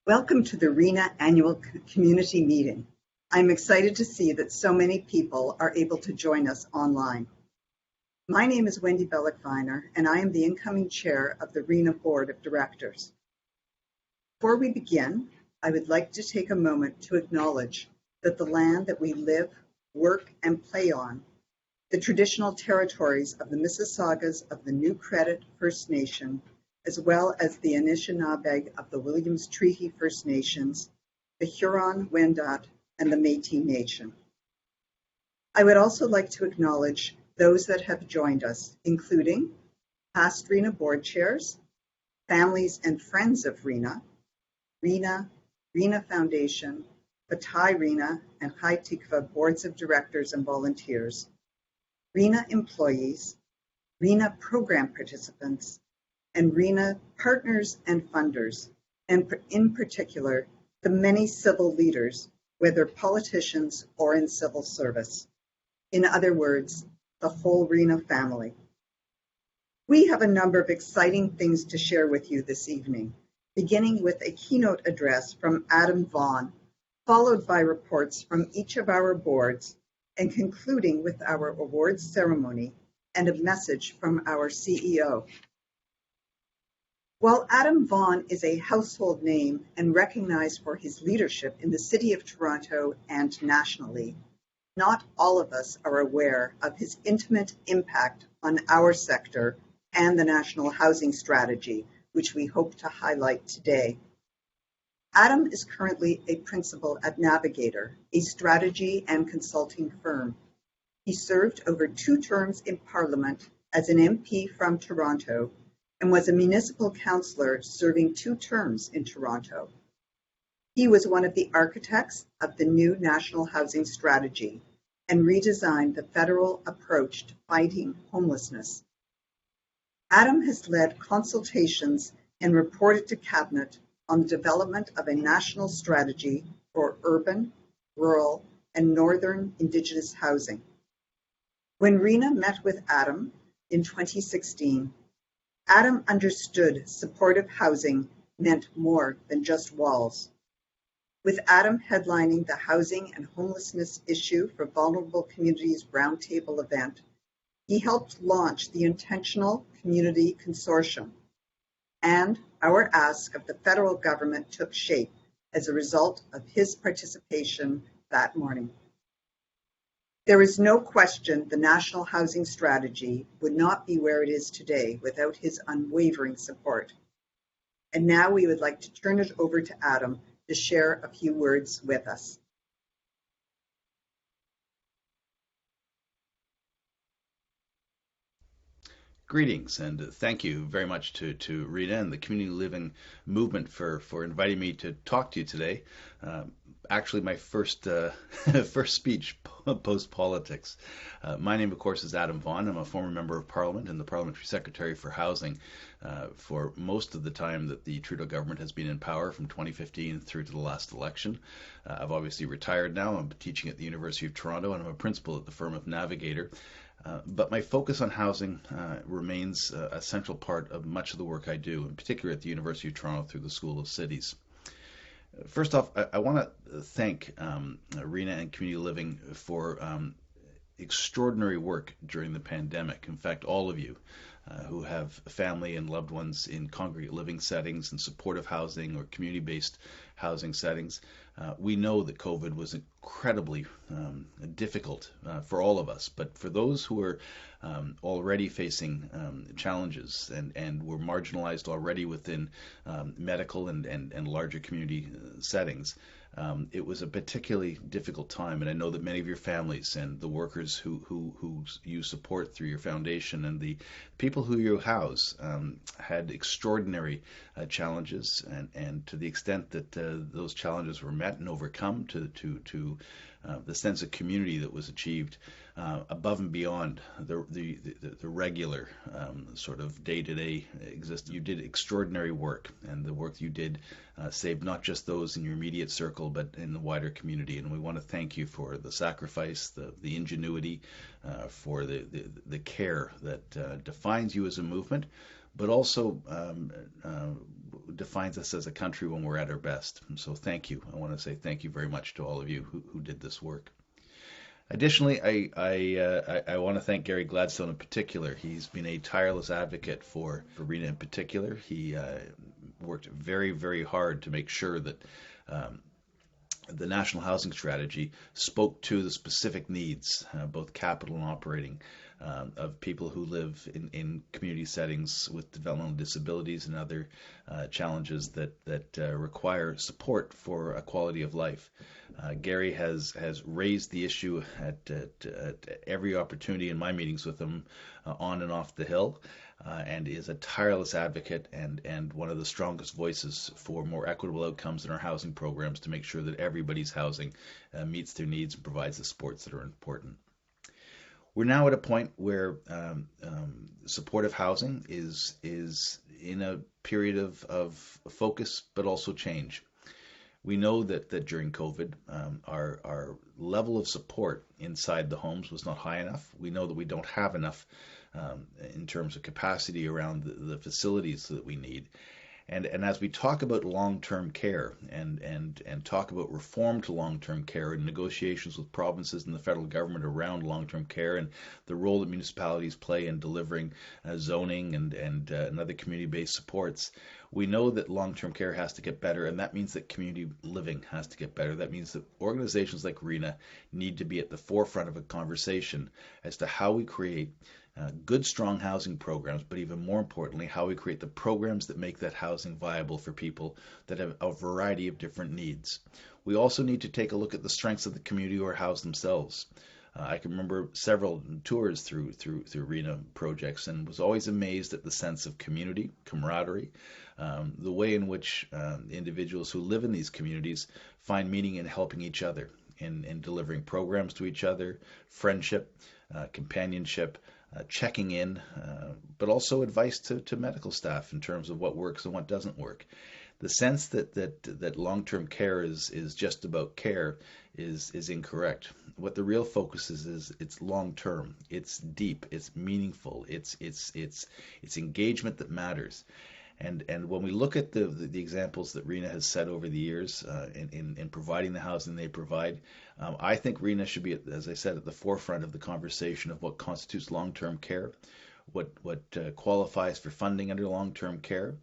Welcome to the Reena Annual Community Meeting. I'm excited to see that so many people are able to join us online. My name is Wendy Bellick-Viner, and I am the incoming chair of the Reena Board of Directors. Before we begin, I would like to take a moment to acknowledge that the land that we live, work, and play on, the traditional territories of the Mississaugas of the New Credit First Nation, as well as the Anishinaabe of the Williams Treaty First Nations, the Huron-Wendat, and the Métis Nation. I would also like to acknowledge those that have joined us, including past Reena board chairs, families and friends of Reena, Reena Foundation, Batai Reena and High Tikva boards of directors and volunteers, Reena employees, Reena program participants, and Reena partners and funders, and in particular, the many civil leaders, whether politicians or in civil service. In other words, the whole Reena family. We have a number of exciting things to share with you this evening, beginning with a keynote address from Adam Vaughan, followed by reports from each of our boards, and concluding with our awards ceremony and a message from our CEO. While Adam Vaughan is a household name and recognized for his leadership in the City of Toronto and nationally, not all of us are aware of his intimate impact on our sector and the national housing strategy, which we hope to highlight today. Adam is currently a principal at Navigator, a strategy and consulting firm. He served over 2 terms in Parliament as an MP from Toronto and was a municipal councillor serving 2 terms in Toronto. He was one of the architects of the new National Housing Strategy and redesigned the federal approach to fighting homelessness. Adam has led consultations and reported to Cabinet on the development of a national strategy for urban, rural, and northern Indigenous housing. When Reena met with Adam in 2016, Adam understood supportive housing meant more than just walls. With Adam headlining the Housing and Homelessness Issue for Vulnerable Communities Roundtable event, he helped launch the Intentional Community Consortium, and our ask of the federal government took shape as a result of his participation that morning. There is no question the National Housing Strategy would not be where it is today without his unwavering support. And now we would like to turn it over to Adam to share a few words with us. Greetings, and thank you very much to Reena and the Community Living Movement for inviting me to talk to you today. Actually, my first first speech post-politics. My name, of course, is Adam Vaughan. I'm a former member of Parliament and the Parliamentary Secretary for Housing for most of the time that the Trudeau government has been in power, from 2015 through to the last election. I've obviously retired now. I'm teaching at the University of Toronto, and I'm a principal at the firm of Navigator. But my focus on housing remains a central part of much of the work I do, in particular at the University of Toronto through the School of Cities. First off, I want to thank Reena and Community Living for extraordinary work during the pandemic. In fact, all of you who have family and loved ones in congregate living settings and supportive housing or community-based housing settings, we know that COVID was incredibly difficult for all of us. But for those who are already facing challenges and were marginalized already within medical and larger community settings, it was a particularly difficult time, and I know that many of your families and the workers who you support through your foundation and the people who you house had extraordinary challenges, and to the extent that those challenges were met and overcome, to the sense of community that was achieved above and beyond the regular sort of day-to-day existence. You did extraordinary work, and the work you did saved not just those in your immediate circle, but in the wider community. And we want to thank you for the sacrifice, the ingenuity, for the care that defines you as a movement, but also defines us as a country when we're at our best. And so thank you. I want to say thank you very much to all of you who did this work. Additionally, I want to thank Gary Gladstone in particular. He's been a tireless advocate for Reena in particular. He worked very, very hard to make sure that the National Housing Strategy spoke to the specific needs, both capital and operating, of people who live in community settings with developmental disabilities and other challenges that require support for a quality of life. Gary has raised the issue at every opportunity in my meetings with him, on and off the Hill, and is a tireless advocate and one of the strongest voices for more equitable outcomes in our housing programs to make sure that everybody's housing meets their needs and provides the supports that are important. We're now at a point where supportive housing is in a period of focus, but also change. We know that during COVID, our level of support inside the homes was not high enough. We know that we don't have enough in terms of capacity around the facilities that we need. And as we talk about long-term care and talk about reform to long-term care and negotiations with provinces and the federal government around long-term care and the role that municipalities play in delivering zoning and other community-based supports, we know that long-term care has to get better, and that means that community living has to get better. That means that organizations like Reena need to be at the forefront of a conversation as to how we create good, strong housing programs, but even more importantly, how we create the programs that make that housing viable for people that have a variety of different needs. We also need to take a look at the strengths of the community who are housed themselves. I can remember several tours through Reena projects and was always amazed at the sense of community, camaraderie, the way in which individuals who live in these communities find meaning in helping each other, in delivering programs to each other, friendship, companionship, checking in, but also advice to medical staff in terms of what works and what doesn't work. The sense that long-term care is just about care is incorrect. What the real focus is it's long-term, it's deep, it's meaningful, it's engagement that matters. And when we look at the examples that Reena has set over the years in providing the housing they provide, I think Reena should be, as I said, at the forefront of the conversation of what constitutes long-term care, what qualifies for funding under long-term care,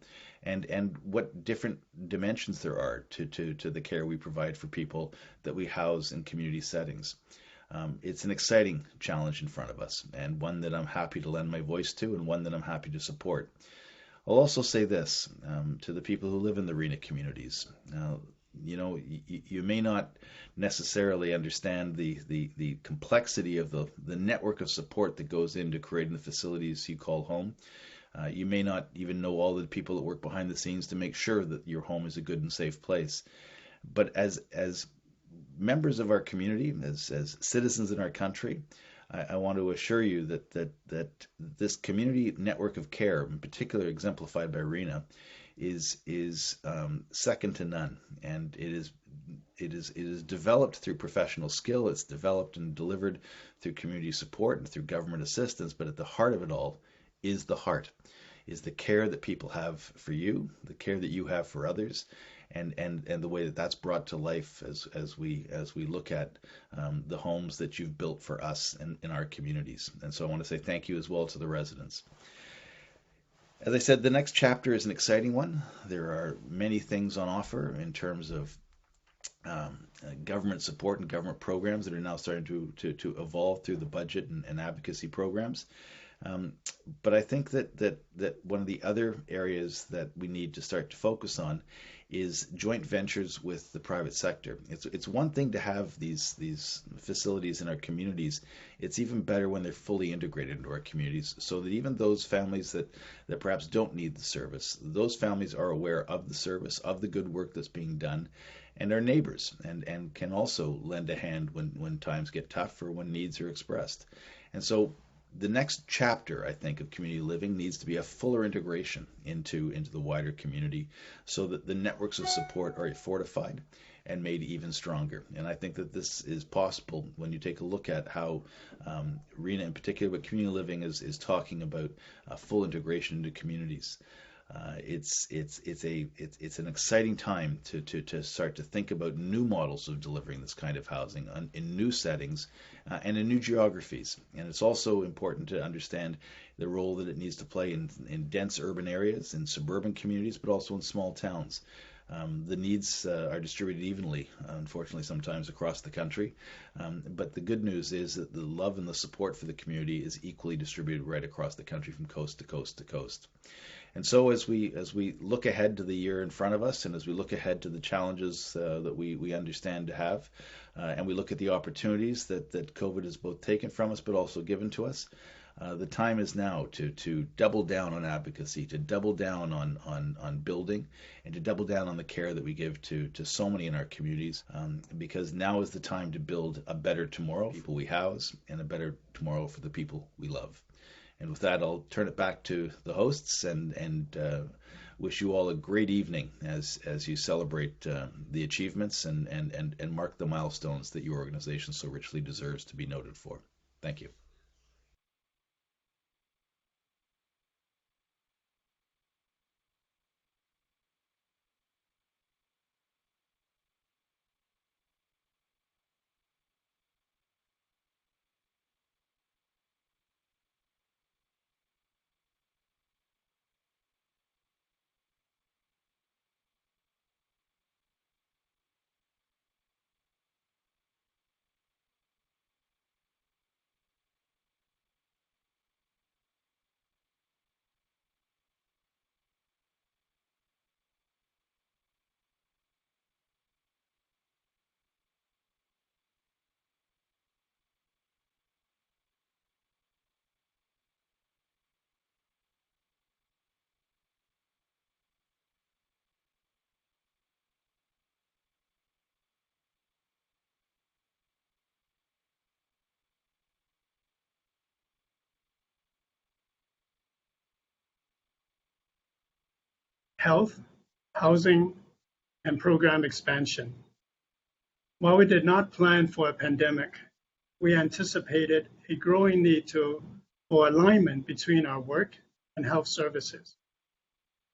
and what different dimensions there are to the care we provide for people that we house in community settings. It's an exciting challenge in front of us, and one that I'm happy to lend my voice to, and one that I'm happy to support. I'll also say this to the people who live in the Reena communities. You may not necessarily understand the complexity of the network of support that goes into creating the facilities you call home. You may not even know all the people that work behind the scenes to make sure that your home is a good and safe place. But as members of our community, as citizens in our country, I want to assure you that this community network of care, in particular exemplified by Reena, is second to none, and it is developed through professional skill. It's developed and delivered through community support and through government assistance. But at the heart of it all is the care that people have for you, the care that you have for others, and the way that that's brought to life as we look at the homes that you've built for us in our communities. And so I want to say thank you as well to the residents. As I said, the next chapter is an exciting one. There are many things on offer in terms of government support and government programs that are now starting to evolve through the budget and advocacy programs. But I think that one of the other areas that we need to start to focus on is joint ventures with the private sector. It's one thing to have these facilities in our communities. It's even better when they're fully integrated into our communities, so that even those families that perhaps don't need the service, those families are aware of the service, of the good work that's being done, and are neighbors and can also lend a hand when times get tough or when needs are expressed. And so The next chapter, I think, of community living needs to be a fuller integration into the wider community so that the networks of support are fortified and made even stronger. And I think that this is possible when you take a look at how Reena in particular, but community living is talking about full integration into communities. It's an exciting time to start to think about new models of delivering this kind of housing in new settings and in new geographies. And it's also important to understand the role that it needs to play in dense urban areas, in suburban communities, but also in small towns. The needs are distributed evenly, unfortunately, sometimes across the country. But the good news is that the love and the support for the community is equally distributed right across the country from coast to coast to coast. And so as we look ahead to the year in front of us, and as we look ahead to the challenges that we understand to have, and we look at the opportunities that COVID has both taken from us but also given to us, the time is now to double down on advocacy, to double down on building, and to double down on the care that we give to so many in our communities, because now is the time to build a better tomorrow for the people we house and a better tomorrow for the people we love. And with that, I'll turn it back to the hosts and wish you all a great evening as you celebrate the achievements and mark the milestones that your organization so richly deserves to be noted for. Thank you. Health, housing, and program expansion. While we did not plan for a pandemic, we anticipated a growing need for alignment between our work and health services,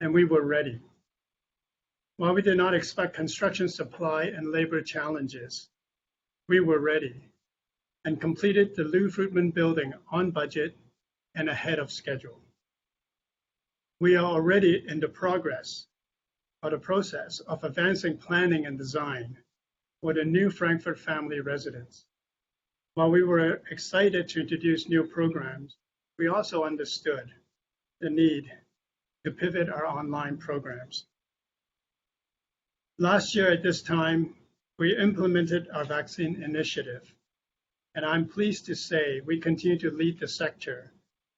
and we were ready. While we did not expect construction supply and labor challenges, we were ready and completed the Lou Fruitman building on budget and ahead of schedule. We are already in the process of advancing planning and design for the new Frankfurt family residence. While we were excited to introduce new programs, we also understood the need to pivot our online programs. Last year at this time, we implemented our vaccine initiative, and I'm pleased to say we continue to lead the sector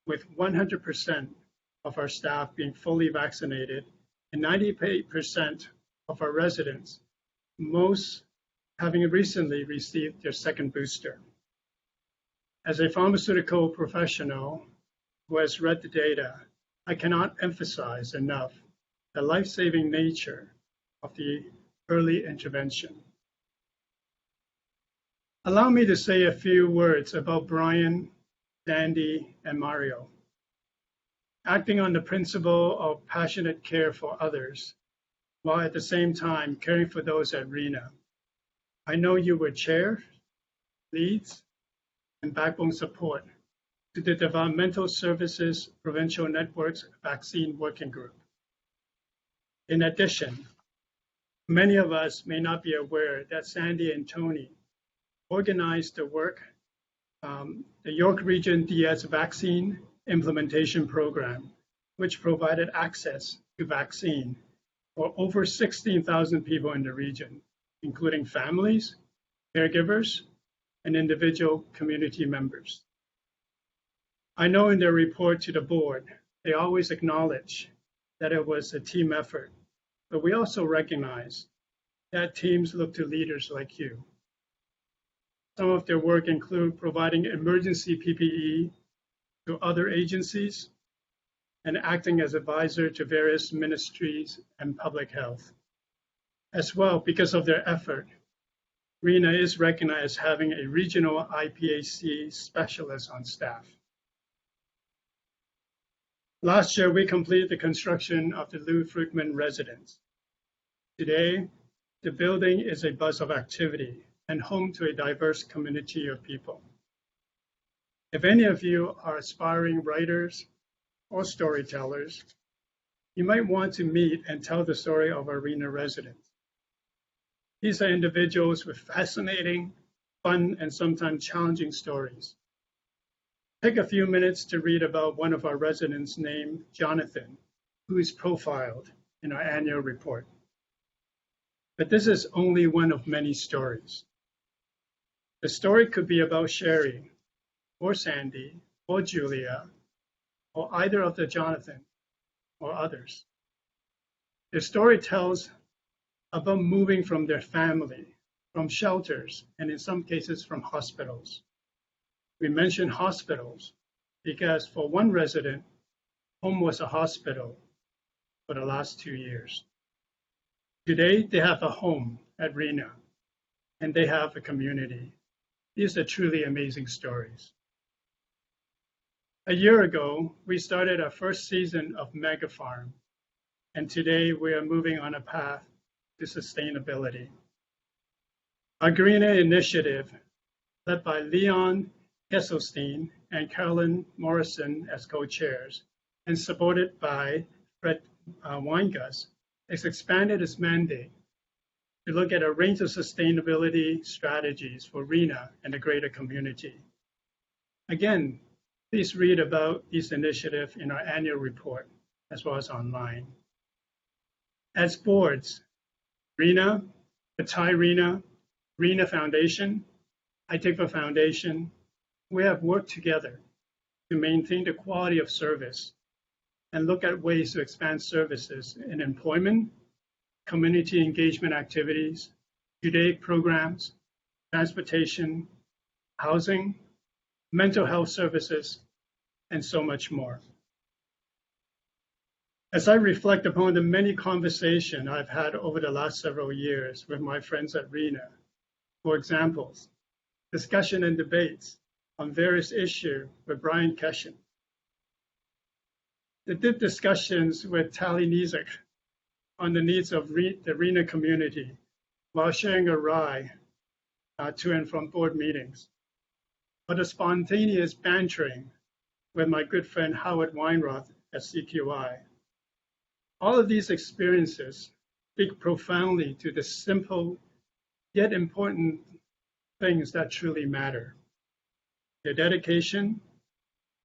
with 100% of our staff being fully vaccinated and 98% of our residents, most having recently received their second booster. As a pharmaceutical professional who has read the data, I cannot emphasize enough the life-saving nature of the early intervention. Allow me to say a few words about Brian, Sandy, and Mario. Acting on the principle of passionate care for others, while at the same time caring for those at Reena. I know you were chair, leads, and backbone support to the Developmental Services Provincial Network's Vaccine Working Group. In addition, many of us may not be aware that Sandy and Tony organized the work, the York Region DS Vaccine Implementation Program, which provided access to vaccine for over 16,000 people in the region, including families, caregivers, and individual community members. I know in their report to the board, they always acknowledge that it was a team effort, but we also recognize that teams look to leaders like you. Some of their work include providing emergency PPE to other agencies, and acting as advisor to various ministries and public health. As well, because of their effort, Reena is recognized as having a regional IPAC specialist on staff. Last year, we completed the construction of the Lou Fruitman residence. Today, the building is a buzz of activity and home to a diverse community of people. If any of you are aspiring writers or storytellers, you might want to meet and tell the story of our Reena residents. These are individuals with fascinating, fun, and sometimes challenging stories. Take a few minutes to read about one of our residents named Jonathan, who is profiled in our annual report. But this is only one of many stories. The story could be about Sherry, or Sandy, or Julia, or either of the Jonathan, or others. The story tells about moving from their family, from shelters, and in some cases from hospitals. We mention hospitals because for one resident, home was a hospital for the last 2 years. Today, they have a home at Reena, and they have a community. These are truly amazing stories. A year ago, we started our first season of Mega Farm, and today we are moving on a path to sustainability. Our Greener initiative, led by Leon Kesselstein and Carolyn Morrison as co-chairs, and supported by Fred Weingus, has expanded its mandate to look at a range of sustainability strategies for Reena and the greater community. Again, please read about these initiatives in our annual report, as well as online. As boards, Reena, Batai Reena, Reena Foundation, ITIGVA Foundation, we have worked together to maintain the quality of service and look at ways to expand services in employment, community engagement activities, youth programs, transportation, housing, mental health services, and so much more. As I reflect upon the many conversations I've had over the last several years with my friends at Reena, for example, discussion and debates on various issues with Brian Keshen, the deep discussions with Tali Nizik on the needs of the Reena community while sharing a ride to and from board meetings, or the spontaneous bantering with my good friend Howard Weinroth at CQI. All of these experiences speak profoundly to the simple yet important things that truly matter: their dedication,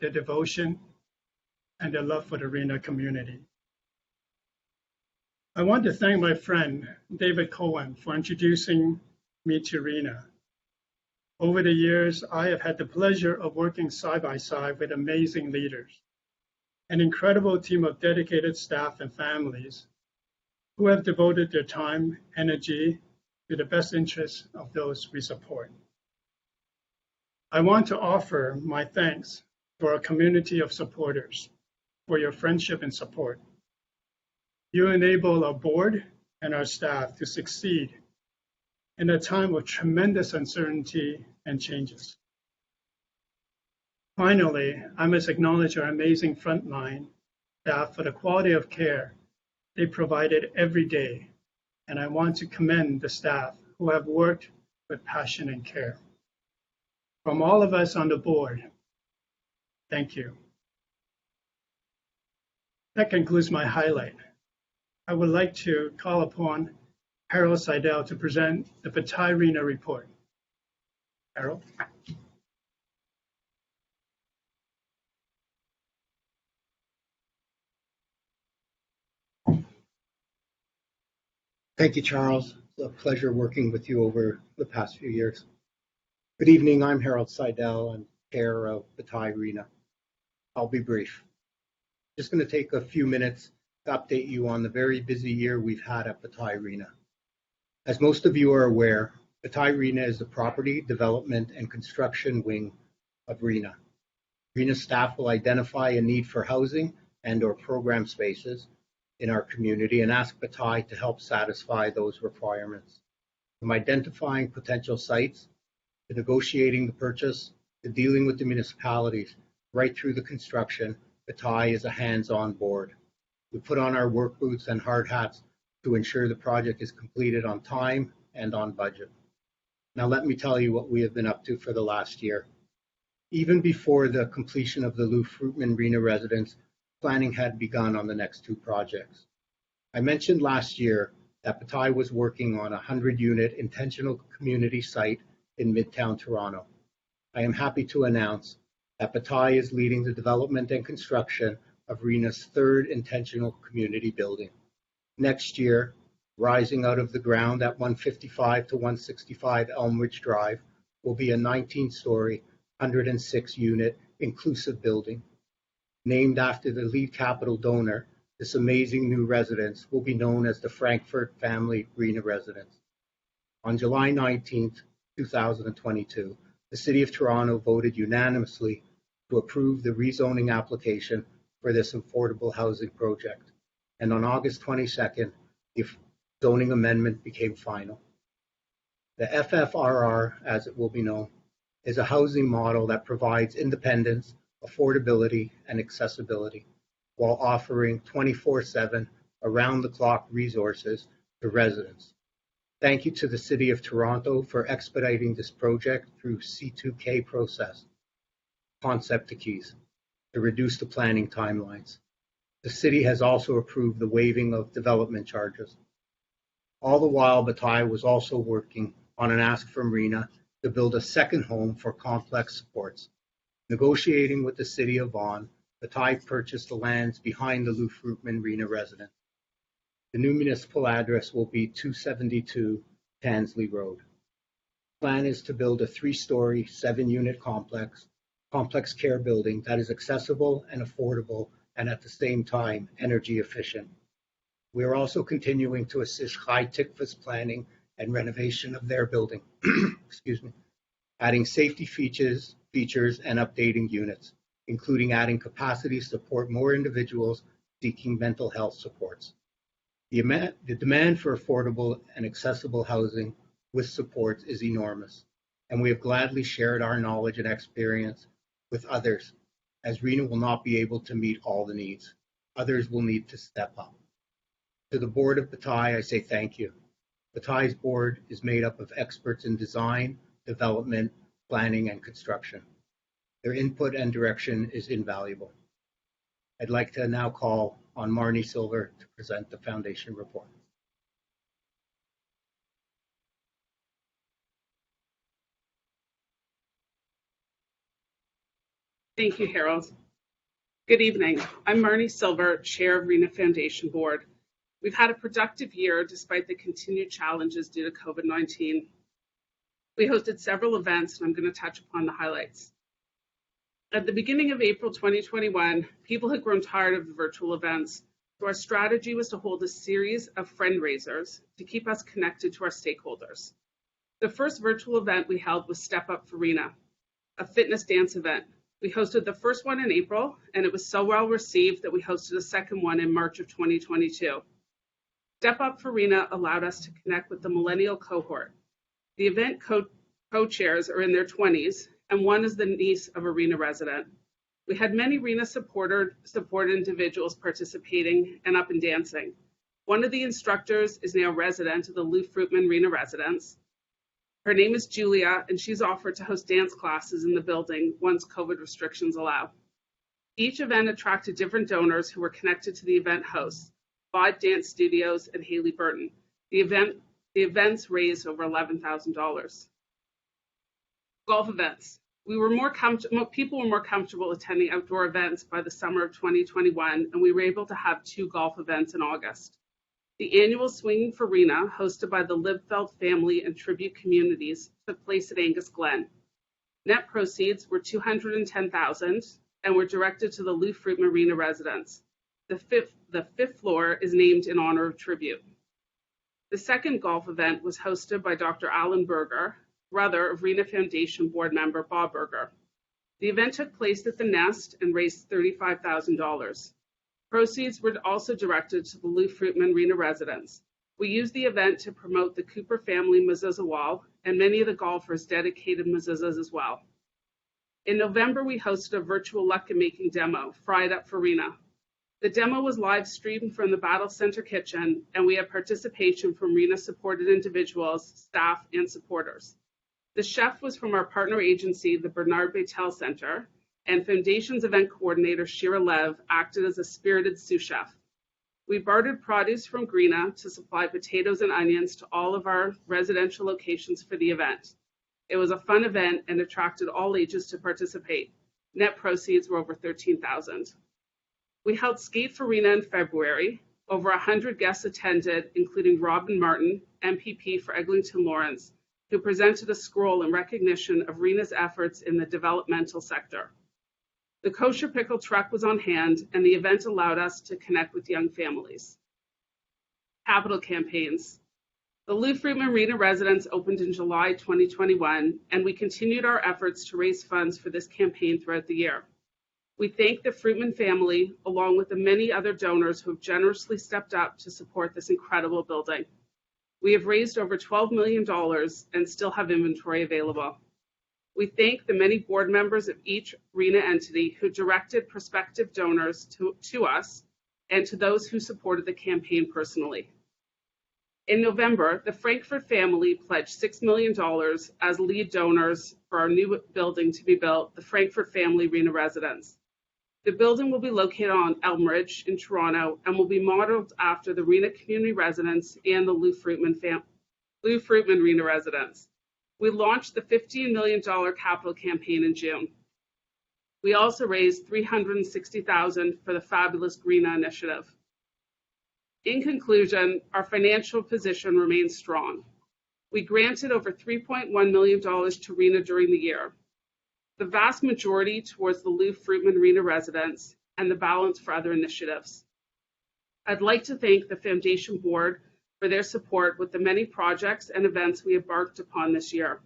their devotion, and their love for the Reena community. I want to thank my friend David Cohen for introducing me to Reena. Over the years, I have had the pleasure of working side by side with amazing leaders, an incredible team of dedicated staff and families who have devoted their time, energy to the best interests of those we support. I want to offer my thanks to our community of supporters for your friendship and support. You enable our board and our staff to succeed in a time of tremendous uncertainty and changes. Finally, I must acknowledge our amazing frontline staff for the quality of care they provided every day, and I want to commend the staff who have worked with passion and care. From all of us on the board, thank you. That concludes my highlight. I would like to call upon Harold Seidel to present the Batai Reena report. Harold. Thank you, Charles. It's a pleasure working with you over the past few years. Good evening. I'm Harold Seidel and chair of Batai Reena. I'll be brief. Just going to take a few minutes to update you on the very busy year we've had at Batai Reena. As most of you are aware, Batai Reena is the property development and construction wing of Reena. Reena staff will identify a need for housing and/or program spaces in our community and ask Bataille to help satisfy those requirements. From identifying potential sites, to negotiating the purchase, to dealing with the municipalities, right through the construction, Bataille is a hands-on board. We put on our work boots and hard hats to ensure the project is completed on time and on budget. Now let me tell you what we have been up to for the last year. Even before the completion of the Lou Fruitman Reena residence, planning had begun on the next two projects. I mentioned last year that Bataille was working on a 100-unit intentional community site in Midtown Toronto. I am happy to announce that Bataille is leading the development and construction of Reena's third intentional community building. Next year, rising out of the ground at 155 to 165 Elmridge Drive, will be a 19-story, 106-unit inclusive building. Named after the lead capital donor, this amazing new residence will be known as the Frankfurt Family Reena Residence. On July 19, 2022, the City of Toronto voted unanimously to approve the rezoning application for this affordable housing project. And on August 22nd, the zoning amendment became final. The FFRR, as it will be known, is a housing model that provides independence, affordability, and accessibility, while offering 24/7, around-the-clock resources to residents. Thank you to the City of Toronto for expediting this project through C2K process, concept to keys, to reduce the planning timelines. The city has also approved the waiving of development charges. All the while, Bataille was also working on an ask from Reena to build a second home for complex supports. Negotiating with the City of Vaughan, Bataille purchased the lands behind the Lou Fruitman Reena residence. The new municipal address will be 272 Tansley Road. The plan is to build a 3-story, 7-unit complex care building that is accessible and affordable and at the same time energy efficient. We are also continuing to assist High Tikva's planning and renovation of their building, excuse me, adding safety features and updating units, including adding capacity to support more individuals seeking mental health supports. The demand for affordable and accessible housing with supports is enormous, and we have gladly shared our knowledge and experience with others, as Reena will not be able to meet all the needs. Others will need to step up. To the board of Bataille, I say thank you. Bataille's board is made up of experts in design, development, planning, and construction. Their input and direction is invaluable. I'd like to now call on Marnie Silver to present the foundation report. Thank you, Harold. Good evening. I'm Marnie Silver, Chair of Reena Foundation Board. We've had a productive year despite the continued challenges due to COVID-19. We hosted several events, and I'm going to touch upon the highlights. At the beginning of April 2021, people had grown tired of the virtual events, so our strategy was to hold a series of friend-raisers to keep us connected to our stakeholders. The first virtual event we held was Step Up for Reena, a fitness dance event. We hosted the first one in April, and it was so well received that we hosted a second one in March of 2022. Step Up for Reena allowed us to connect with the millennial cohort. The event co-chairs are in their 20s, and one is the niece of a Reena resident. We had many Reena supported individuals participating and up and dancing. One of the instructors is now a resident of the Lou Fruitman Reena residence. Her name is Julia, and she's offered to host dance classes in the building once COVID restrictions allow. Each event attracted different donors who were connected to the event hosts, Vibe Dance Studios and Haley Burton. The events raised over $11,000. Golf events. People were more comfortable attending outdoor events by the summer of 2021, and we were able to have 2 golf events in August. The annual Swinging for Reena, hosted by the Livefeld family and tribute communities, took place at Angus Glen. Net proceeds were $210,000 and were directed to the Lou Fruitman Reena residence. The fifth floor is named in honor of tribute. The second golf event was hosted by Dr. Alan Berger, brother of Reena Foundation board member Bob Berger. The event took place at the Nest and raised $35,000. Proceeds were also directed to the Lou Fruitman Reena residents. We used the event to promote the Cooper family mezuzah wall, and many of the golfers dedicated mezuzahs as well. In November, we hosted a virtual lucky-making demo, Fried Up for Reena. The demo was live streamed from the Battle Center kitchen, and we had participation from Reena-supported individuals, staff, and supporters. The chef was from our partner agency, the Bernard Batel Center, and Foundation's event coordinator, Shira Lev, acted as a spirited sous chef. We bartered produce from Greena to supply potatoes and onions to all of our residential locations for the event. It was a fun event and attracted all ages to participate. Net proceeds were over $13,000. We held Skate for Reena in February. Over 100 guests attended, including Robin Martin, MPP for Eglinton Lawrence, who presented a scroll in recognition of Reena's efforts in the developmental sector. The kosher pickle truck was on hand, and the event allowed us to connect with young families. Capital campaigns. The Lou Fruitman Reena residence opened in July 2021, and we continued our efforts to raise funds for this campaign throughout the year. We thank the Fruitman family, along with the many other donors who have generously stepped up to support this incredible building. We have raised over $12 million and still have inventory available. We thank the many board members of each Reena entity who directed prospective donors to us and to those who supported the campaign personally. In November, the Frankfurt family pledged $6 million as lead donors for our new building to be built, the Frankfurt Family Reena Residence. The building will be located on Elmridge in Toronto and will be modeled after the Reena Community Residence and the Lou Fruitman Reena Residence. We launched the $15 million capital campaign in June. We also raised $360,000 for the Fabulous Greena initiative. In conclusion, our financial position remains strong. We granted over $3.1 million to Reena during the year, the vast majority towards the Lou Fruitman Reena residence and the balance for other initiatives. I'd like to thank the Foundation Board for their support with the many projects and events we embarked upon this year.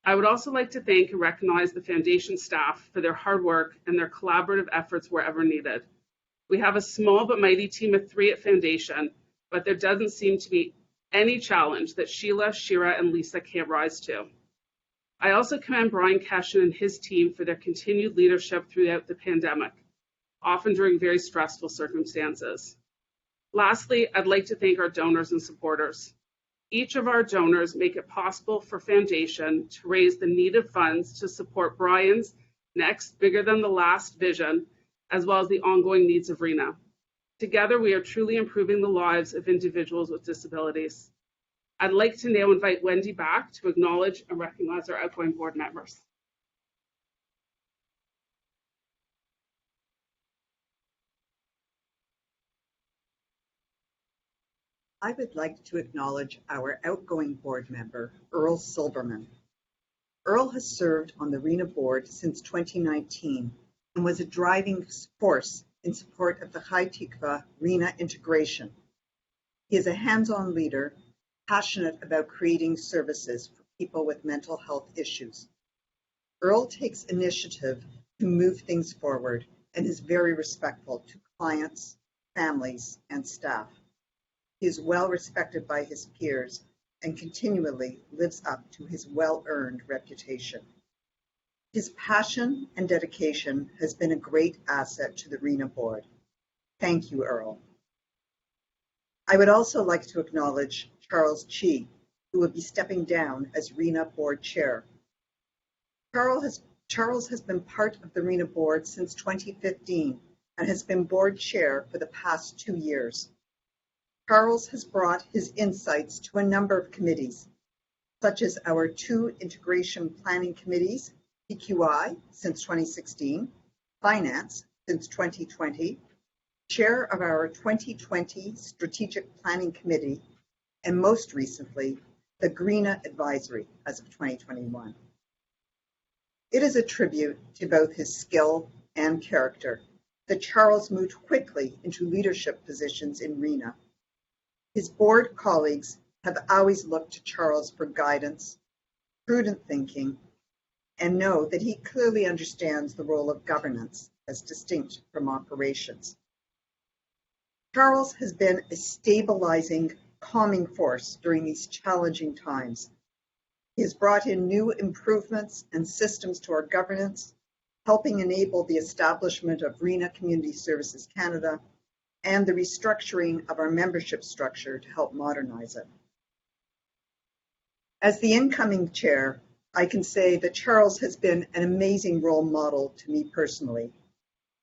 I would also like to thank and recognize the Foundation staff for their hard work and their collaborative efforts wherever needed. We have a small but mighty team of 3 at Foundation, but there doesn't seem to be any challenge that Sheila, Shira, and Lisa can't rise to. I also commend Brian Keshen and his team for their continued leadership throughout the pandemic, often during very stressful circumstances. Lastly, I'd like to thank our donors and supporters. Each of our donors make it possible for Foundation to raise the needed funds to support Brian's next bigger than the last vision, as well as the ongoing needs of Reena. Together, we are truly improving the lives of individuals with disabilities. I'd like to now invite Wendy back to acknowledge and recognize our outgoing board members. I would like to acknowledge our outgoing board member, Earl Silberman. Earl has served on the Reena board since 2019 and was a driving force in support of the Chai Tikva Reena integration. He is a hands-on leader, passionate about creating services for people with mental health issues. Earl takes initiative to move things forward and is very respectful to clients, families, and staff. He is well respected by his peers and continually lives up to his well-earned reputation. His passion and dedication has been a great asset to the Reena board. Thank you, Earl. I would also like to acknowledge Charles Chi, who will be stepping down as Reena board chair. Charles has been part of the Reena board since 2015 and has been board chair for the past 2 years. Charles has brought his insights to a number of committees, such as our 2 integration planning committees, PQI since 2016, Finance since 2020, chair of our 2020 Strategic Planning Committee, and most recently, the Greena Advisory as of 2021. It is a tribute to both his skill and character that Charles moved quickly into leadership positions in Reena. His board colleagues have always looked to Charles for guidance, prudent thinking, and know that he clearly understands the role of governance as distinct from operations. Charles has been a stabilizing, calming force during these challenging times. He has brought in new improvements and systems to our governance, helping enable the establishment of Reena Community Services Canada and the restructuring of our membership structure to help modernize it. As the incoming chair, I can say that Charles has been an amazing role model to me personally.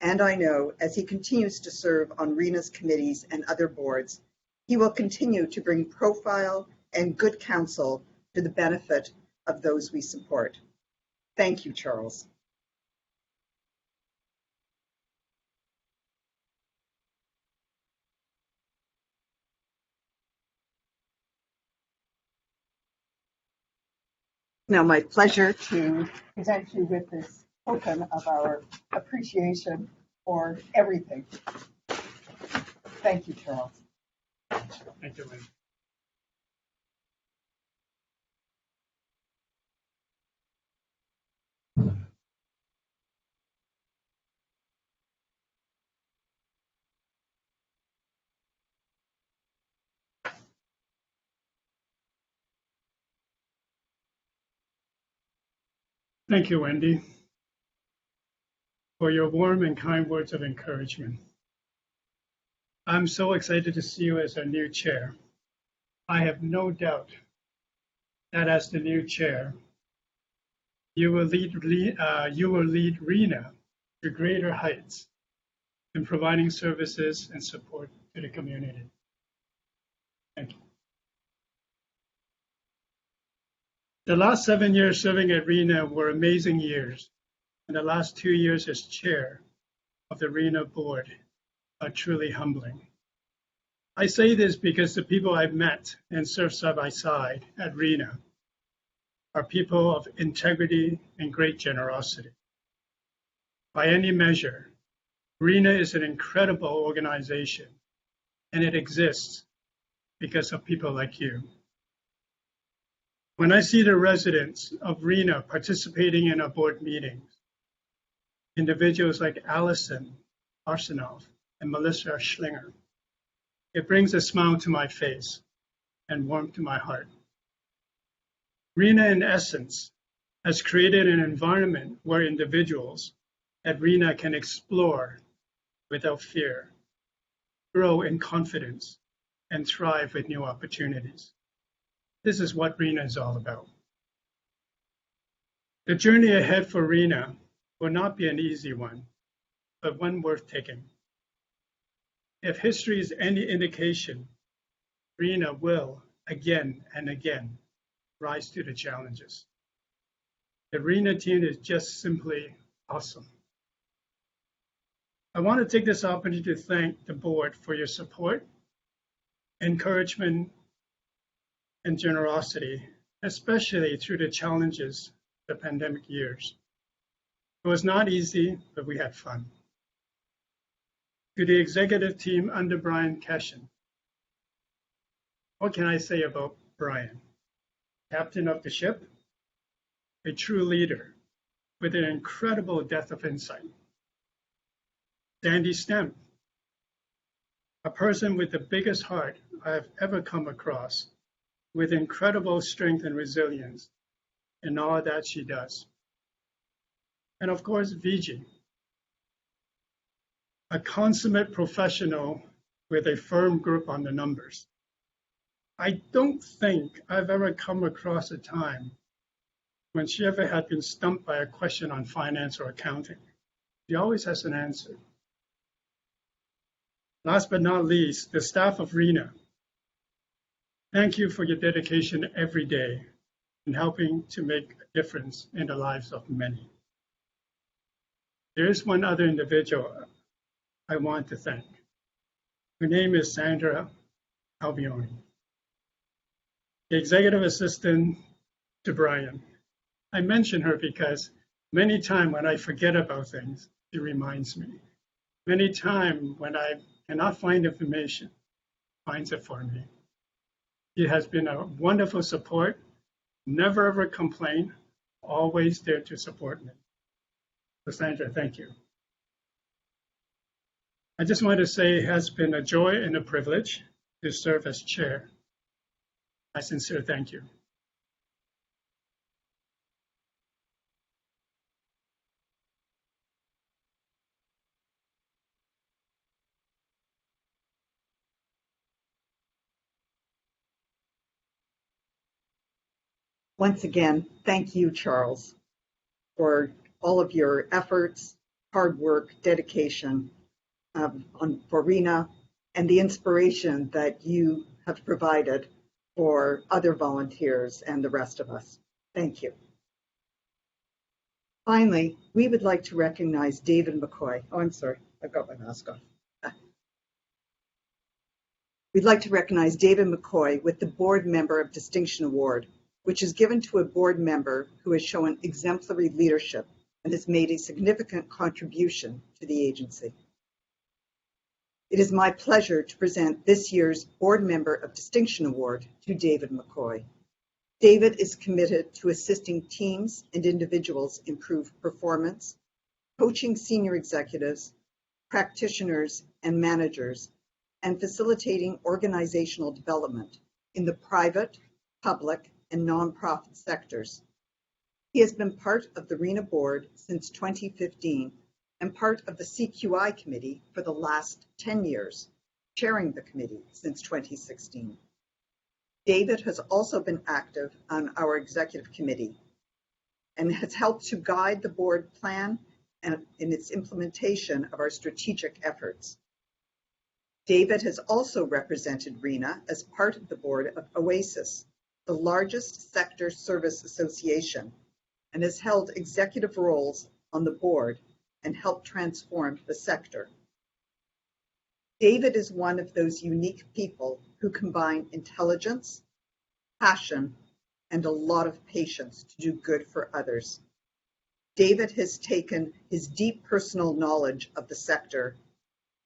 And I know as he continues to serve on Reena's committees and other boards, he will continue to bring profile and good counsel to the benefit of those we support. Thank you, Charles. Now, my pleasure to present you with this token of our appreciation for everything. Thank you, Charles. Thank you, Lynn. Thank you, Wendy, for your warm and kind words of encouragement. I'm so excited to see you as our new chair. I have no doubt that as the new chair, you will lead Reena to greater heights in providing services and support to the community. Thank you. The last 7 years serving at Reena were amazing years, and the last 2 years as chair of the Reena board are truly humbling. I say this because the people I've met and served side by side at Reena are people of integrity and great generosity. By any measure, Reena is an incredible organization, and it exists because of people like you. When I see the residents of Reena participating in our board meetings, individuals like Allison Arsenoff and Melissa Schlinger, it brings a smile to my face and warmth to my heart. Reena, in essence, has created an environment where individuals at Reena can explore without fear, grow in confidence, and thrive with new opportunities. This is what Reena is all about. The journey ahead for Reena will not be an easy one, but one worth taking. If history is any indication, Reena will, again and again, rise to the challenges. The Reena team is just simply awesome. I want to take this opportunity to thank the board for your support, encouragement, and generosity, especially through the challenges of the pandemic years. It was not easy, but we had fun. To the executive team under Brian Cashin, what can I say about Brian? Captain of the ship, a true leader with an incredible depth of insight. Sandy Stemp, a person with the biggest heart I have ever come across, with incredible strength and resilience in all that she does. And of course, Vijay, a consummate professional with a firm grip on the numbers. I don't think I've ever come across a time when she ever had been stumped by a question on finance or accounting. She always has an answer. Last but not least, the staff of Reena. Thank you for your dedication every day in helping to make a difference in the lives of many. There is one other individual I want to thank. Her name is Sandra Albioni, the executive assistant to Brian. I mention her because many times when I forget about things, she reminds me. Many times when I cannot find information, finds it for me. She has been a wonderful support, never ever complained, always there to support me. So Sandra, thank you. I just want to say it has been a joy and a privilege to serve as chair. My sincere thank you. Once again, thank you, Charles, for all of your efforts, hard work, dedication for Reena, and the inspiration that you have provided for other volunteers and the rest of us. Thank you. Finally, we would like to recognize David McCoy. Oh, I'm sorry, I've got my mask on. We'd like to recognize David McCoy with the Board Member of Distinction Award, which is given to a board member who has shown exemplary leadership and has made a significant contribution to the agency. It is my pleasure to present this year's Board Member of Distinction Award to David McCoy. David is committed to assisting teams and individuals improve performance, coaching senior executives, practitioners, and managers, and facilitating organizational development in the private, public, and nonprofit sectors. He has been part of the Reena board since 2015 and part of the CQI committee for the last 10 years, chairing the committee since 2016. David has also been active on our executive committee and has helped to guide the board plan and in its implementation of our strategic efforts. David has also represented Reena as part of the board of OASIS, the largest sector service association, and has held executive roles on the board and helped transform the sector. David is one of those unique people who combine intelligence, passion, and a lot of patience to do good for others. David has taken his deep personal knowledge of the sector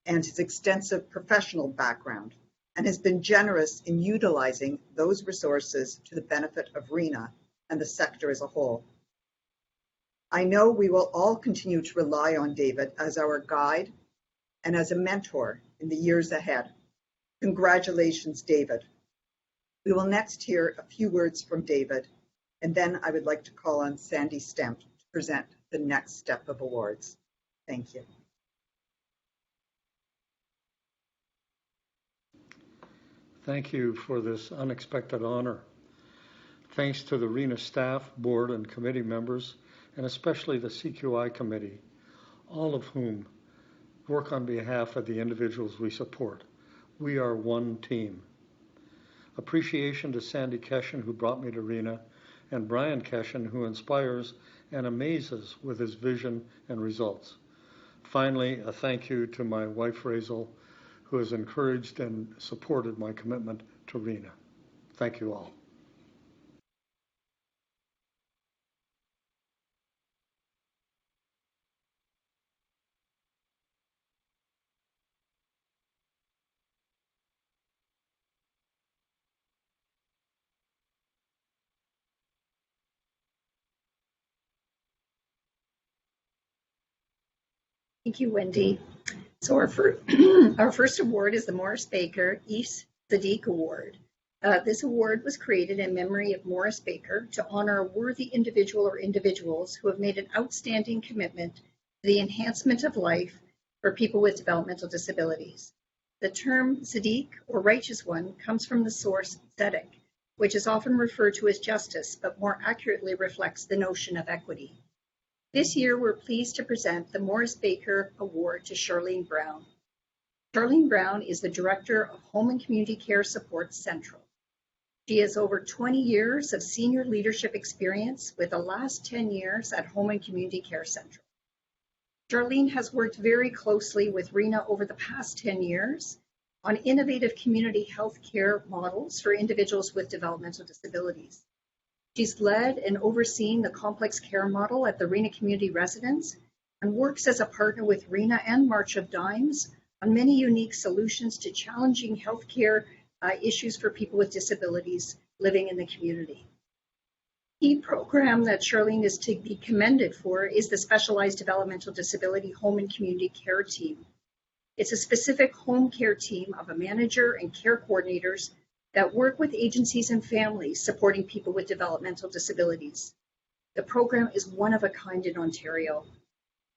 and his extensive professional background and has been generous in utilizing those resources to the benefit of Reena and the sector as a whole. I know we will all continue to rely on David as our guide and as a mentor in the years ahead. Congratulations, David. We will next hear a few words from David, and then I would like to call on Sandy Stemp to present the next step of awards. Thank you. Thank you for this unexpected honor. Thanks to the Reena staff, board, and committee members, and especially the CQI committee, all of whom work on behalf of the individuals we support. We are one team. Appreciation to Sandy Keshen, who brought me to Reena, and Brian Keshen, who inspires and amazes with his vision and results. Finally, a thank you to my wife, Rachel, who has encouraged and supported my commitment to Reena. Thank you all. Thank you, Wendy. So our first award is the Morris Baker East Sadiq Award. This award was created in memory of Morris Baker to honor a worthy individual or individuals who have made an outstanding commitment to the enhancement of life for people with developmental disabilities. The term Sadiq, or righteous one, comes from the source tzedek, which is often referred to as justice, but more accurately reflects the notion of equity. This year, we're pleased to present the Morris Baker Award to Charlene Brown. Charlene Brown is the Director of Home and Community Care Support Central. She has over 20 years of senior leadership experience with the last 10 years at Home and Community Care Central. Charlene has worked very closely with Reena over the past 10 years on innovative community health care models for individuals with developmental disabilities. She's led and overseen the complex care model at the Reena Community Residence and works as a partner with Reena and March of Dimes on many unique solutions to challenging healthcare issues for people with disabilities living in the community. key program that Charlene is to be commended for is the Specialized Developmental Disability Home and Community Care Team. It's a specific home care team of a manager and care coordinators that work with agencies and families supporting people with developmental disabilities. The program is one of a kind in Ontario.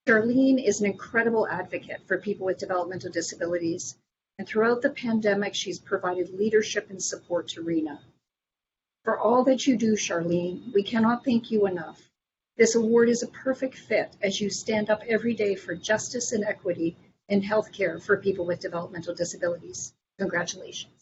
Charlene is an incredible advocate for people with developmental disabilities, and throughout the pandemic, she's provided leadership and support to Reena. For all that you do, Charlene, we cannot thank you enough. This award is a perfect fit as you stand up every day for justice and equity in healthcare for people with developmental disabilities. Congratulations.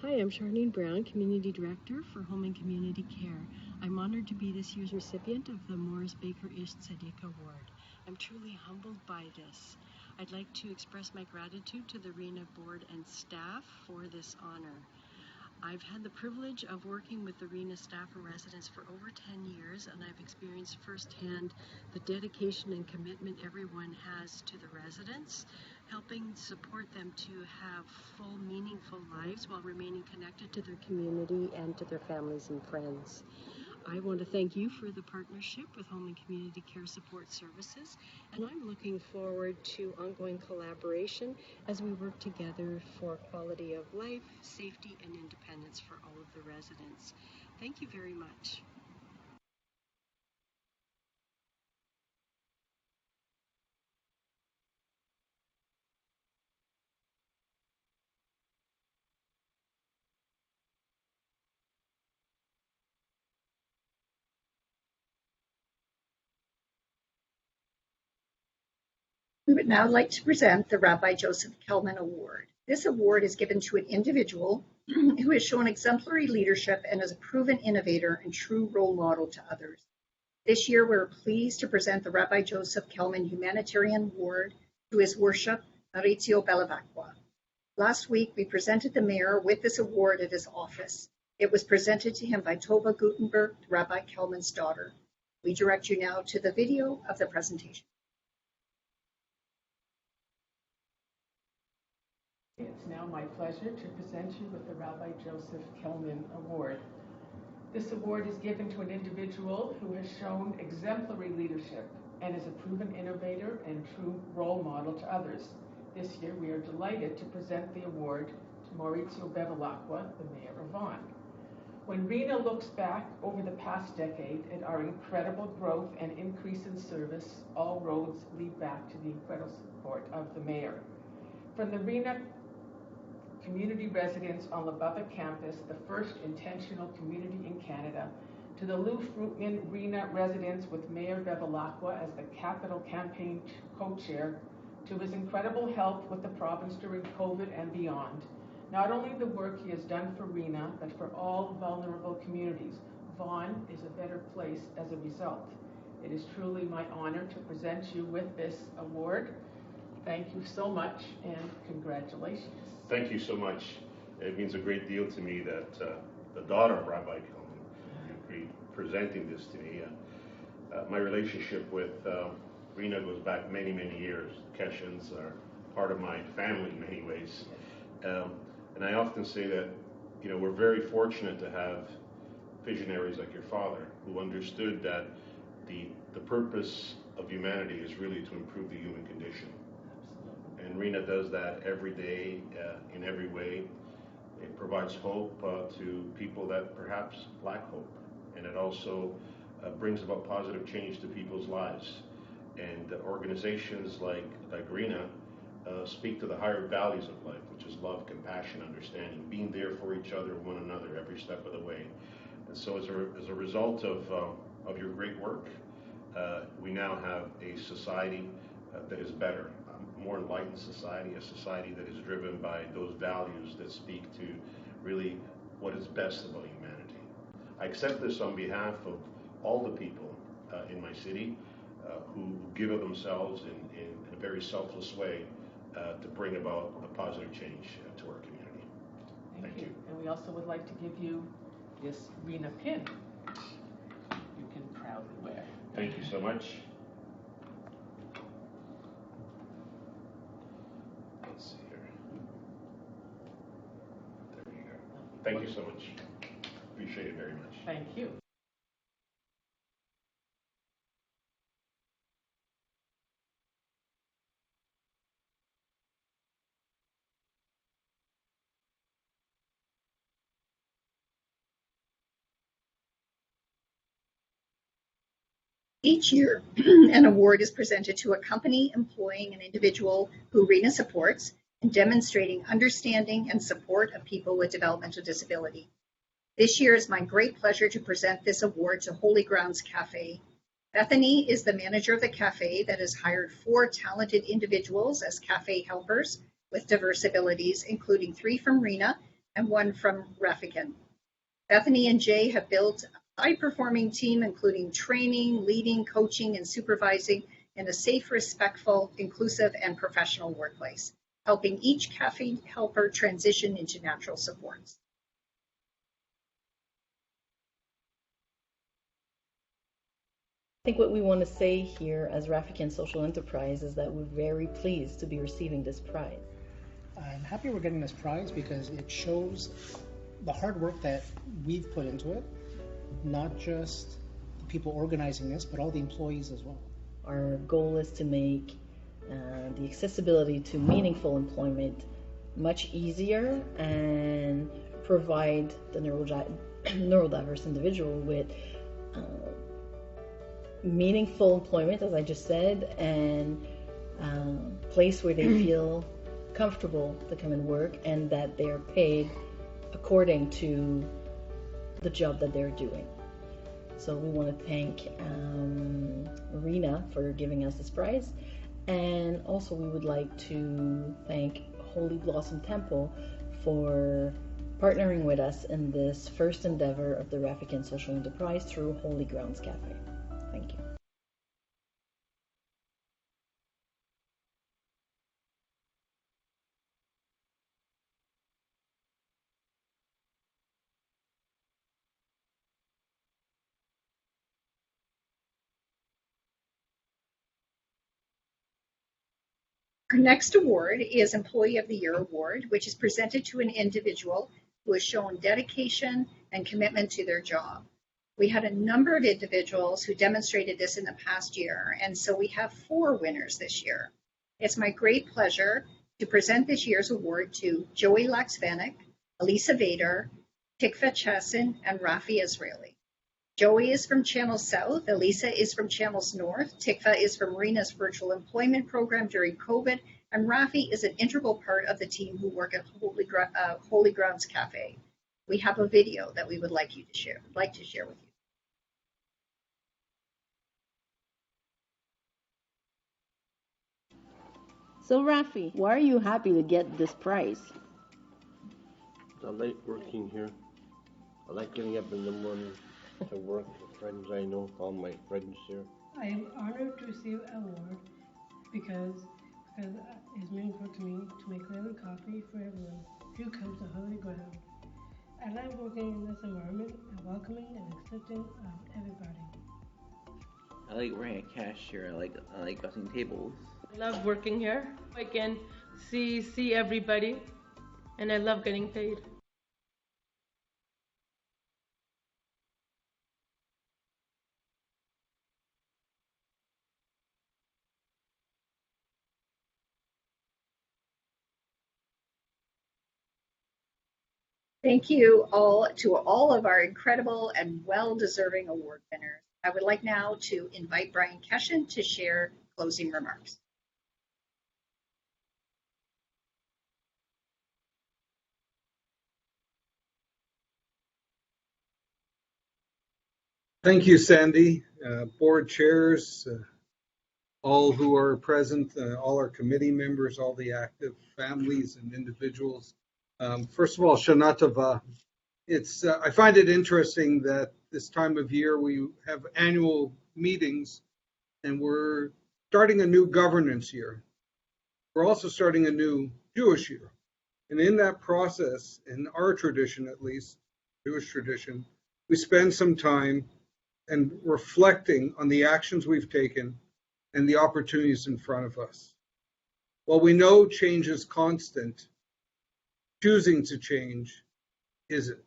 Hi, I'm Charlene Brown, Community Director for Home and Community Care. I'm honored to be this year's recipient of the Morris Baker Ish Tzedek Award. I'm truly humbled by this. I'd like to express my gratitude to the Reena board and staff for this honor. I've had the privilege of working with the Reena staff and residents for over 10 years, and I've experienced firsthand the dedication and commitment everyone has to the residents, helping support them to have full, meaningful lives while remaining connected to their community and to their families and friends. I want to thank you for the partnership with Home and Community Care Support Services, and I'm looking forward to ongoing collaboration as we work together for quality of life, safety, and independence for all of the residents. Thank you very much. We would now like to present the Rabbi Joseph Kelman Award. This award is given to an individual who has shown exemplary leadership and is a proven innovator and true role model to others. This year, we're pleased to present the Rabbi Joseph Kelman Humanitarian Award to His Worship, Maurizio Bellavacqua. Last week, we presented the mayor with this award at his office. It was presented to him by Tova Gutenberg, Rabbi Kelman's daughter. We direct you now to the video of the presentation. It's now my pleasure to present you with the Rabbi Joseph Kelman Award. This award is given to an individual who has shown exemplary leadership and is a proven innovator and true role model to others. This year, we are delighted to present the award to Maurizio Bevilacqua, the mayor of Vaughan. When Reena looks back over the past decade at our incredible growth and increase in service, all roads lead back to the incredible support of the mayor. From the Reena community residents on the Lubbock campus, the first intentional community in Canada, to the Lou Fruitman Reena residents with Mayor Bevilacqua as the capital campaign co-chair, to his incredible help with the province during COVID and beyond. Not only the work he has done for Reena, but for all vulnerable communities. Vaughan is a better place as a result. It is truly my honor to present you with this award. Thank you so much and congratulations. Thank you so much. It means a great deal to me that the daughter of Rabbi Kelman be presenting this to me. My relationship with Reena goes back many, many years. The Keshans are part of my family in many ways. And I often say that, we're very fortunate to have visionaries like your father who understood that the purpose of humanity is really to improve the human condition. And Reena does that every day, in every way. It provides hope to people that perhaps lack hope. And it also brings about positive change to people's lives. And organizations like Reena speak to the higher values of life, which is love, compassion, understanding, being there for each other, one another, every step of the way. And so as a result of your great work, we now have a society that is better, a more enlightened society, a society that is driven by those values that speak to really what is best about humanity. I accept this on behalf of all the people in my city who give of themselves in a very selfless way to bring about a positive change to our community. Thank you. And we also would like to give you this Reena pin you can proudly wear. Thank you so much. Let's see here. There we Thank you so much. Appreciate it very much. Thank you. Each year, an award is presented to a company employing an individual who Reena supports and demonstrating understanding and support of people with developmental disability. This year is my great pleasure to present this award to Holy Grounds Cafe. Bethany is the manager of the cafe that has hired 4 talented individuals as cafe helpers with diverse abilities, including 3 from Reena and 1 from Raffican. Bethany and Jay have built a high-performing team, including training, leading, coaching, and supervising in a safe, respectful, inclusive, and professional workplace, helping each cafe helper transition into natural supports. I think what we want to say here as Raffican Social Enterprise is that we're very pleased to be receiving this prize. I'm happy we're getting this prize because it shows the hard work that we've put into it, not just the people organizing this, but all the employees as well. Our goal is to make the accessibility to meaningful employment much easier and provide the neurodiverse individual with meaningful employment, as I just said, and place where they feel comfortable to come and work and that they're paid according to the job that they're doing. So we want to thank Reena for giving us this prize, and also we would like to thank Holy Blossom Temple for partnering with us in this first endeavor of the Raffican Social Enterprise through Holy Grounds Cafe. Thank you. Our next award is Employee of the Year Award, which is presented to an individual who has shown dedication and commitment to their job. We had a number of individuals who demonstrated this in the past year, and so we have 4 winners this year. It's my great pleasure to present this year's award to Joey Laxvanik, Elisa Vader, Tikva Chasin, and Rafi Israeli. Joey is from Channel South, Elisa is from Channels North, Tikva is from Reena's virtual employment program during COVID, and Rafi is an integral part of the team who work at Holy Grounds Cafe. We have a video that we would like to share with you. So Rafi, why are you happy to get this prize? I like working here. I like getting up in the morning to work with friends I know, all my friends here. I am honored to receive an award because it's meaningful to me to make daily coffee for everyone who comes to Holy Ground. I like working in this environment and welcoming and accepting of everybody. I like working at cashier. I like dressing tables. I love working here. I can see everybody, and I love getting paid. Thank you all to all of our incredible and well-deserving award winners. I would like now to invite Brian Keshen to share closing remarks. Thank you, Sandy. Board chairs, all who are present, all our committee members, all the active families and individuals. First of all, Shana Tova. I find it interesting that this time of year we have annual meetings and we're starting a new governance year. We're also starting a new Jewish year. And in that process, in our tradition at least, Jewish tradition, we spend some time and reflecting on the actions we've taken and the opportunities in front of us. While we know change is constant, choosing to change is it?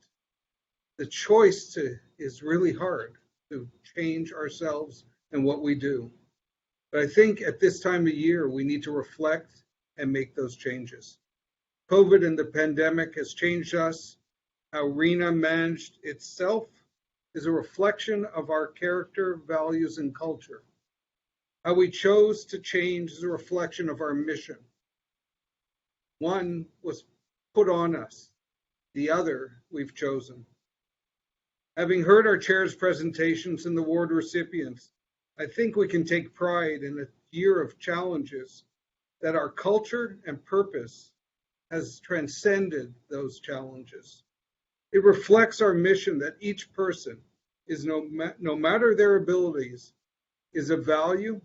The choice is really hard to change ourselves and what we do. But I think at this time of year, we need to reflect and make those changes. COVID and the pandemic has changed us. How Reena managed itself is a reflection of our character, values, and culture. How we chose to change is a reflection of our mission. One was put on us, the other we've chosen. Having heard our chair's presentations and the award recipients, I think we can take pride in a year of challenges that our culture and purpose has transcended those challenges. It reflects our mission that each person is, no matter their abilities, is a value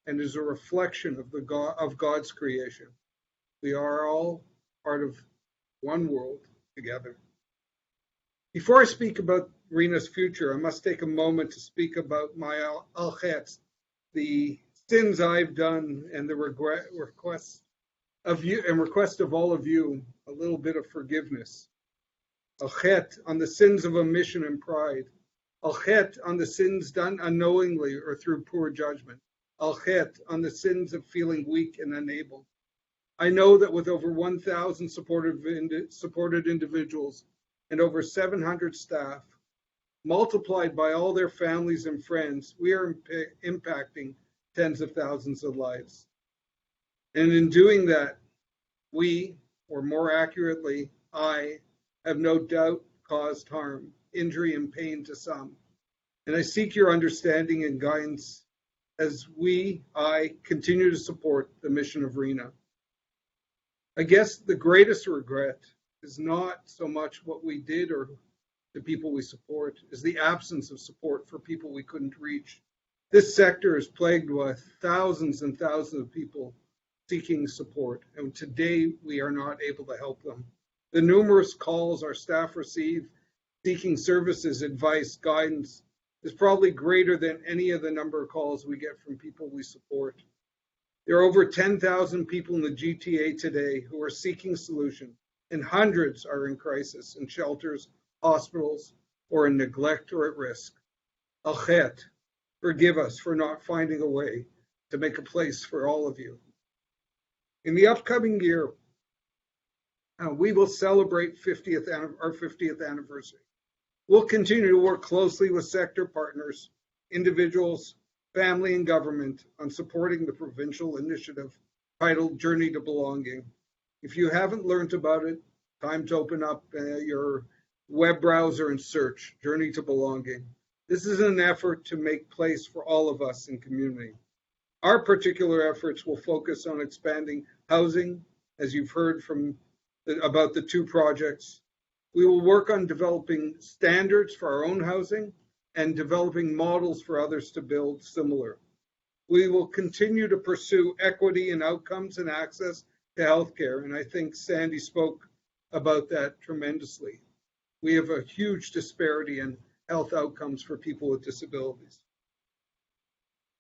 and is a reflection of God's creation. We are all part of one world together. Before I speak about Reena's future, I must take a moment to speak about my al-khets, the sins I've done, and the request of all of you a little bit of forgiveness. Al-khet on the sins of omission and pride. Al-khet on the sins done unknowingly or through poor judgment. Al-khet on the sins of feeling weak and unable. I know that with over 1,000 supported individuals and over 700 staff, multiplied by all their families and friends, we are impacting tens of thousands of lives. And in doing that, we, or more accurately, I, have no doubt caused harm, injury, and pain to some. And I seek your understanding and guidance as I continue to support the mission of Reena. I guess the greatest regret is not so much what we did or the people we support, is the absence of support for people we couldn't reach. This sector is plagued with thousands and thousands of people seeking support, and today we are not able to help them. The numerous calls our staff receive seeking services, advice, guidance is probably greater than any of the number of calls we get from people we support. There are over 10,000 people in the GTA today who are seeking solutions, and hundreds are in crisis in shelters, hospitals, or in neglect or at risk. Al-khet, forgive us for not finding a way to make a place for all of you. In the upcoming year, we will celebrate our 50th anniversary. We'll continue to work closely with sector partners, individuals, family, and government on supporting the provincial initiative titled Journey to Belonging. If you haven't learned about it, time to open up your web browser and search Journey to Belonging. This is an effort to make place for all of us in community. Our particular efforts will focus on expanding housing, as you've heard about the two projects. We will work on developing standards for our own housing and developing models for others to build similar. We will continue to pursue equity in outcomes and access to healthcare, and I think Sandy spoke about that tremendously. We have a huge disparity in health outcomes for people with disabilities.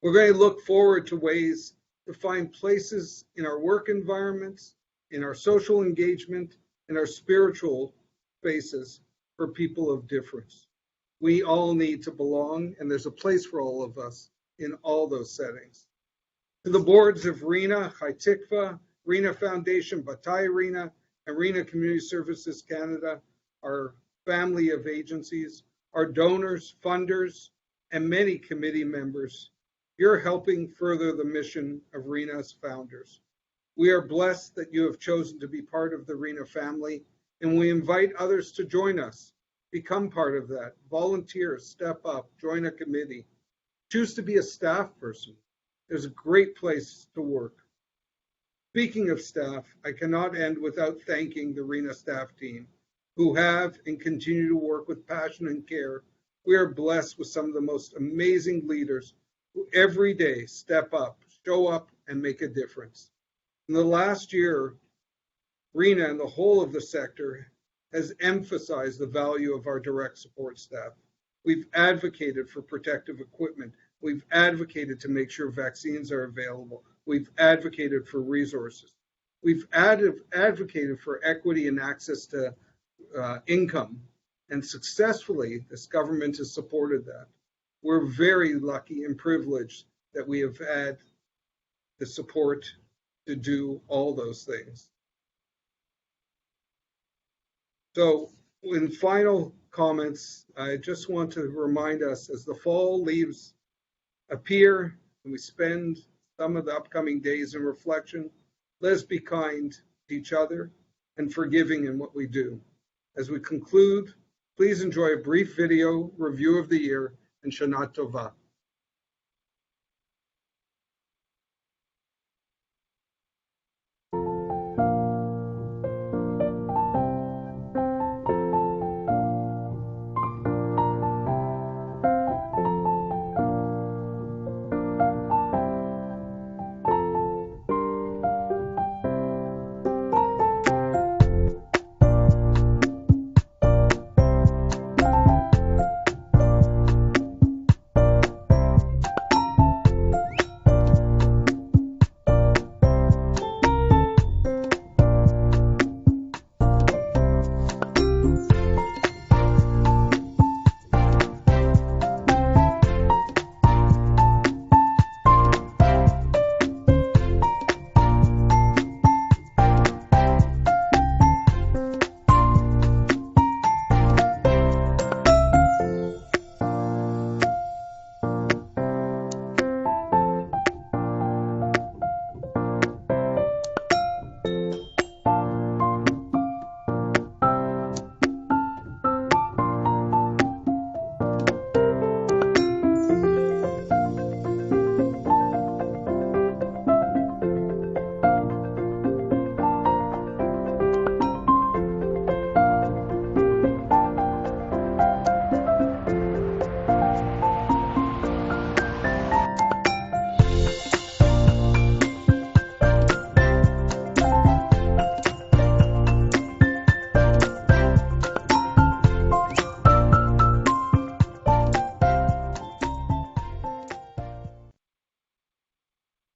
We're going to look forward to ways to find places in our work environments, in our social engagement, in our spiritual spaces for people of difference. We all need to belong, and there's a place for all of us in all those settings. To the boards of Reena, Chai Tikva, Reena Foundation, Batai Reena, and Reena Community Services Canada, our family of agencies, our donors, funders, and many committee members, you're helping further the mission of Reena's founders. We are blessed that you have chosen to be part of the Reena family, and we invite others to join us. Become part of that. Volunteer, step up, join a committee. Choose to be a staff person. There's a great place to work. Speaking of staff, I cannot end without thanking the Reena staff team, who have and continue to work with passion and care. We are blessed with some of the most amazing leaders who every day step up, show up, and make a difference. In the last year, Reena and the whole of the sector has emphasized the value of our direct support staff. We've advocated for protective equipment. We've advocated to make sure vaccines are available. We've advocated for resources. We've advocated for equity and access to income. And successfully, this government has supported that. We're very lucky and privileged that we have had the support to do all those things. So in final comments, I just want to remind us, as the fall leaves appear and we spend some of the upcoming days in reflection, let us be kind to each other and forgiving in what we do. As we conclude, please enjoy a brief video review of the year and Shana Tova.